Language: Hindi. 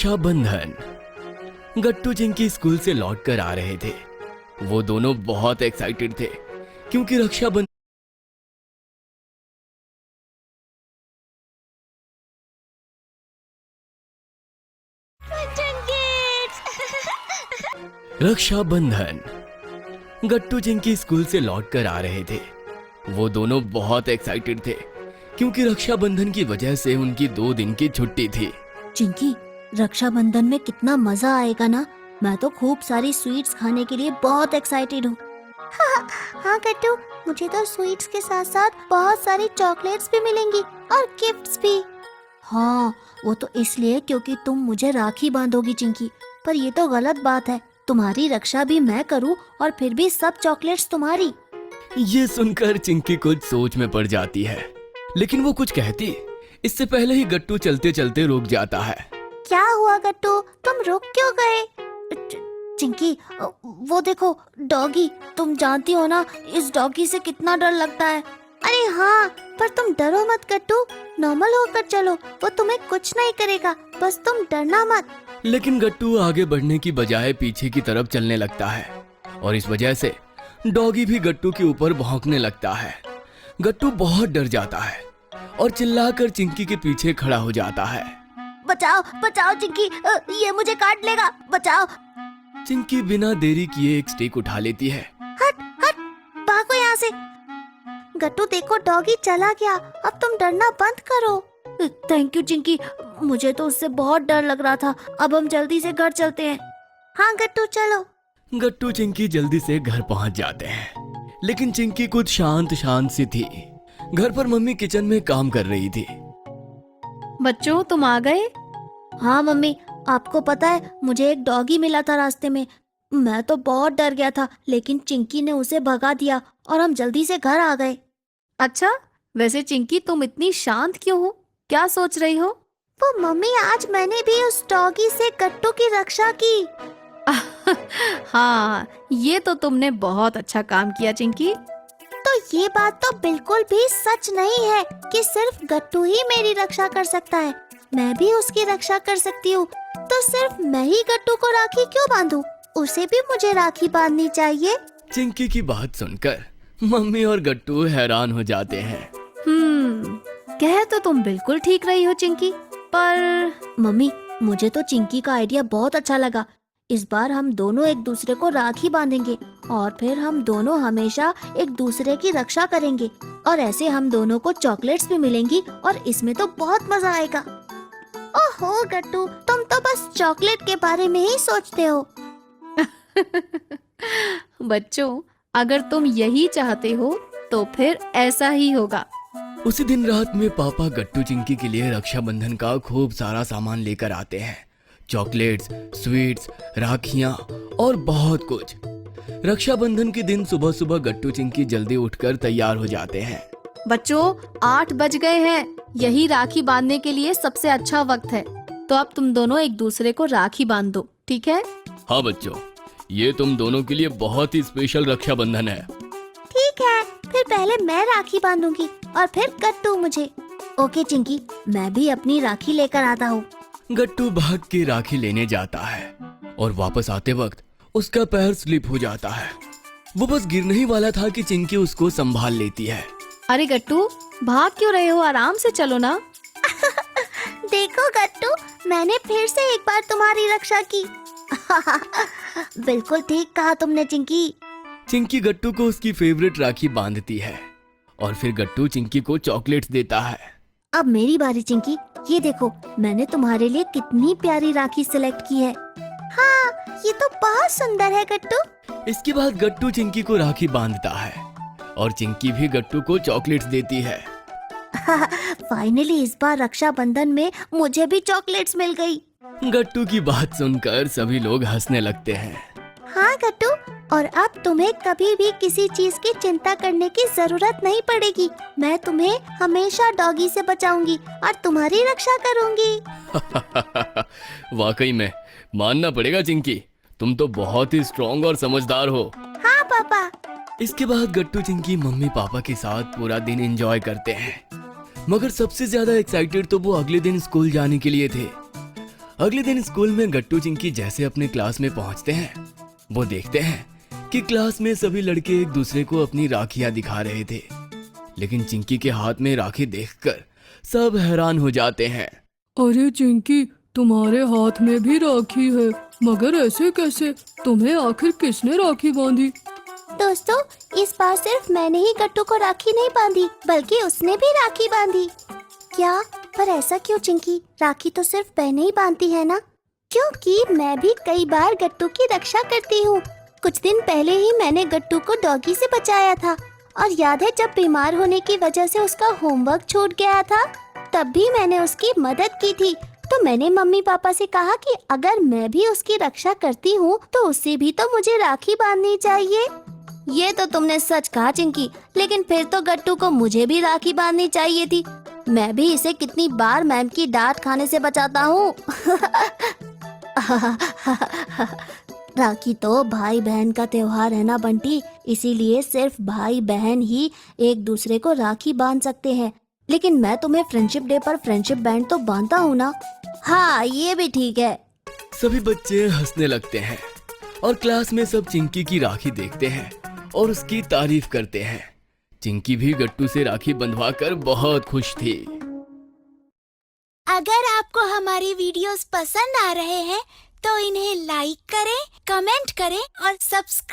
रक्षाबंधन। गट्टू चिंकी स्कूल से लौट कर आ रहे थे। वो दोनों बहुत एक्साइटेड थे क्योंकि रक्षाबंधन। गट्टू चिंकी स्कूल से लौट कर आ रहे थे। वो दोनों बहुत एक्साइटेड थे क्योंकि रक्षाबंधन की वजह से उनकी 2 दिन की छुट्टी थी। चिंकी, रक्षाबंधन में कितना मजा आएगा ना। मैं तो खूब सारी स्वीट्स खाने के लिए बहुत एक्साइटेड हूँ। हाँ गट्टू, मुझे तो स्वीट्स के साथ साथ बहुत सारी चॉकलेट्स भी मिलेंगी और गिफ्ट्स भी। हाँ, वो तो इसलिए क्योंकि तुम मुझे राखी बांधोगी चिंकी। पर ये तो गलत बात है, तुम्हारी रक्षा भी मैं करूँ और फिर भी सब चॉकलेट्स तुम्हारी। ये सुनकर चिंकी कुछ सोच में पड़ जाती है, लेकिन वो कुछ कहती इससे पहले ही गट्टू चलते चलते रुक जाता है। क्या हुआ गट्टू, तुम रुक क्यों गए? चिंकी, वो देखो डॉगी। तुम जानती हो ना इस डॉगी से कितना डर लगता है। अरे हाँ, पर तुम डरो मत गट्टू, नॉर्मल होकर चलो, वो तुम्हें कुछ नहीं करेगा, बस तुम डरना मत। लेकिन गट्टू आगे बढ़ने की बजाय पीछे की तरफ चलने लगता है और इस वजह से डॉगी भी गट्टू के ऊपर भौंकने लगता है। गट्टू बहुत डर जाता है और चिल्लाकर चिंकी के पीछे खड़ा हो जाता है। बचाओ बचाओ चिंकी, ये मुझे काट लेगा, बचाओ। चिंकी बिना देरी किए एक स्टिक उठा लेती है। हट हट, भागो यहाँ से। गट्टू देखो, डॉगी चला गया, अब तुम डरना बंद करो। थैंक यू चिंकी, मुझे तो उससे बहुत डर लग रहा था। अब हम जल्दी से घर चलते हैं। हाँ गट्टू चलो। गट्टू चिंकी जल्दी से घर पहुंच जाते हैं, लेकिन चिंकी कुछ शांत शांत सी थी। घर पर मम्मी किचन में काम कर रही थी। बच्चों, तुम आ गए? हाँ मम्मी, आपको पता है मुझे एक डॉगी मिला था रास्ते में। मैं तो बहुत डर गया था, लेकिन चिंकी ने उसे भगा दिया और हम जल्दी से घर आ गए। अच्छा, वैसे चिंकी तुम इतनी शांत क्यों हो? क्या सोच रही हो? वो मम्मी, आज मैंने भी उस डॉगी से गट्टू की रक्षा की। हाँ, ये तो तुमने बहुत अच्छा काम किया चिंकी। तो ये बात तो बिल्कुल भी सच नहीं है कि सिर्फ गट्टू ही मेरी रक्षा कर सकता है। मैं भी उसकी रक्षा कर सकती हूँ। तो सिर्फ मैं ही गट्टू को राखी क्यों बांधूं? उसे भी मुझे राखी बांधनी चाहिए। चिंकी की बात सुनकर मम्मी और गट्टू हैरान हो जाते हैं। कह तो तुम बिल्कुल ठीक रही हो चिंकी, पर मम्मी, मुझे तो चिंकी का आइडिया बहुत अच्छा लगा। इस बार हम दोनों एक दूसरे को राखी बांधेंगे और फिर हम दोनों हमेशा एक दूसरे की रक्षा करेंगे और ऐसे हम दोनों को चॉकलेट्स भी मिलेंगी और इसमें तो बहुत मजा आएगा। ओहो गट्टू, तुम तो बस चॉकलेट के बारे में ही सोचते हो। बच्चों, अगर तुम यही चाहते हो तो फिर ऐसा ही होगा। उसी दिन रात में पापा गट्टू चिंकी के लिए रक्षाबंधन का खूब सारा सामान लेकर आते हैं। चॉकलेट्स, स्वीट्स, राखियां और बहुत कुछ। रक्षाबंधन के दिन सुबह सुबह गट्टू चिंकी जल्दी उठकर तैयार हो जाते हैं। बच्चों, 8 बज गए हैं। यही राखी बांधने के लिए सबसे अच्छा वक्त है। तो अब तुम दोनों एक दूसरे को राखी बांध दो, ठीक है? हाँ बच्चों, ये तुम दोनों के लिए बहुत ही स्पेशल रक्षाबंधन है। ठीक है, फिर पहले मैं राखी बांधूंगी और फिर गट्टू मुझे। ओके चिंकी, मैं भी अपनी राखी लेकर आता हूँ। गट्टू भाग के राखी लेने जाता है और वापस आते वक्त उसका पैर स्लिप हो जाता है। वो बस गिरने ही वाला था कि चिंकी उसको संभाल लेती है। अरे गट्टू, भाग क्यों रहे हो? आराम से चलो ना। देखो गट्टू, मैंने फिर से एक बार तुम्हारी रक्षा की। बिल्कुल ठीक कहा तुमने चिंकी। चिंकी गट्टू को उसकी फेवरेट राखी बांधती है और फिर गट्टू चिंकी को चॉकलेट्स देता है। अब मेरी बारी चिंकी, ये देखो मैंने तुम्हारे लिए कितनी प्यारी राखी सिलेक्ट की है। हाँ, ये तो बहुत सुंदर है गट्टू। इसके बाद गट्टू चिंकी को राखी बांधता है और चिंकी भी गट्टू को चॉकलेट्स देती है। फाइनली इस बार रक्षाबंधन में मुझे भी चॉकलेट्स मिल गई। गट्टू की बात सुनकर सभी लोग हंसने लगते हैं। हाँ गट्टू, और अब तुम्हें कभी भी किसी चीज की चिंता करने की जरूरत नहीं पड़ेगी। मैं तुम्हें हमेशा डॉगी से बचाऊंगी और तुम्हारी रक्षा करूंगी। वाकई में मानना पड़ेगा चिंकी, तुम तो बहुत ही स्ट्रॉन्ग और समझदार हो। हाँ पापा। इसके बाद गट्टू चिंकी मम्मी पापा के साथ पूरा दिन एंजॉय करते हैं, मगर सबसे ज्यादा एक्साइटेड तो वो अगले दिन स्कूल जाने के लिए थे। अगले दिन स्कूल में गट्टू चिंकी जैसे अपने क्लास में पहुंचते हैं, वो देखते हैं कि क्लास में सभी लड़के एक दूसरे को अपनी राखियां दिखा रहे थे। लेकिन चिंकी के हाथ में राखी देखकर सब हैरान हो जाते हैं। अरे चिंकी, तुम्हारे हाथ में भी राखी है, मगर ऐसे कैसे? तुम्हें आखिर किसने राखी बांधी? दोस्तों, इस बार सिर्फ मैंने ही गट्टू को राखी नहीं बांधी, बल्कि उसने भी राखी बांधी। क्या? पर ऐसा क्यों चिंकी? राखी तो सिर्फ बहनें ही बांधती है ना? क्योंकि मैं भी कई बार गट्टू की रक्षा करती हूँ। कुछ दिन पहले ही मैंने गट्टू को डॉगी से बचाया था, और याद है जब बीमार होने की वजह से उसका होमवर्क छूट गया था, तब भी मैंने उसकी मदद की थी। तो मैंने मम्मी पापा से कहा कि अगर मैं भी उसकी रक्षा करती हूँ तो उससे भी तो मुझे राखी बांधनी चाहिए। ये तो तुमने सच कहा चिंकी, लेकिन फिर तो गट्टू को मुझे भी राखी बांधनी चाहिए थी। मैं भी इसे कितनी बार मैम की डांट खाने से बचाता हूँ। राखी तो भाई बहन का त्योहार है ना बंटी, इसीलिए सिर्फ भाई बहन ही एक दूसरे को राखी बांध सकते हैं। लेकिन मैं तुम्हें फ्रेंडशिप डे पर फ्रेंडशिप बैंड तो बांधता हूँ ना। हाँ, ये भी ठीक है। सभी बच्चे हंसने लगते हैं और क्लास में सब चिंकी की राखी देखते हैं और उसकी तारीफ करते हैं। चिंकी भी गट्टू से राखी बंधवाकर बहुत खुश थी। अगर आपको हमारी वीडियोस पसंद आ रहे हैं तो इन्हें लाइक करें, कमेंट करें और सब्सक्राइब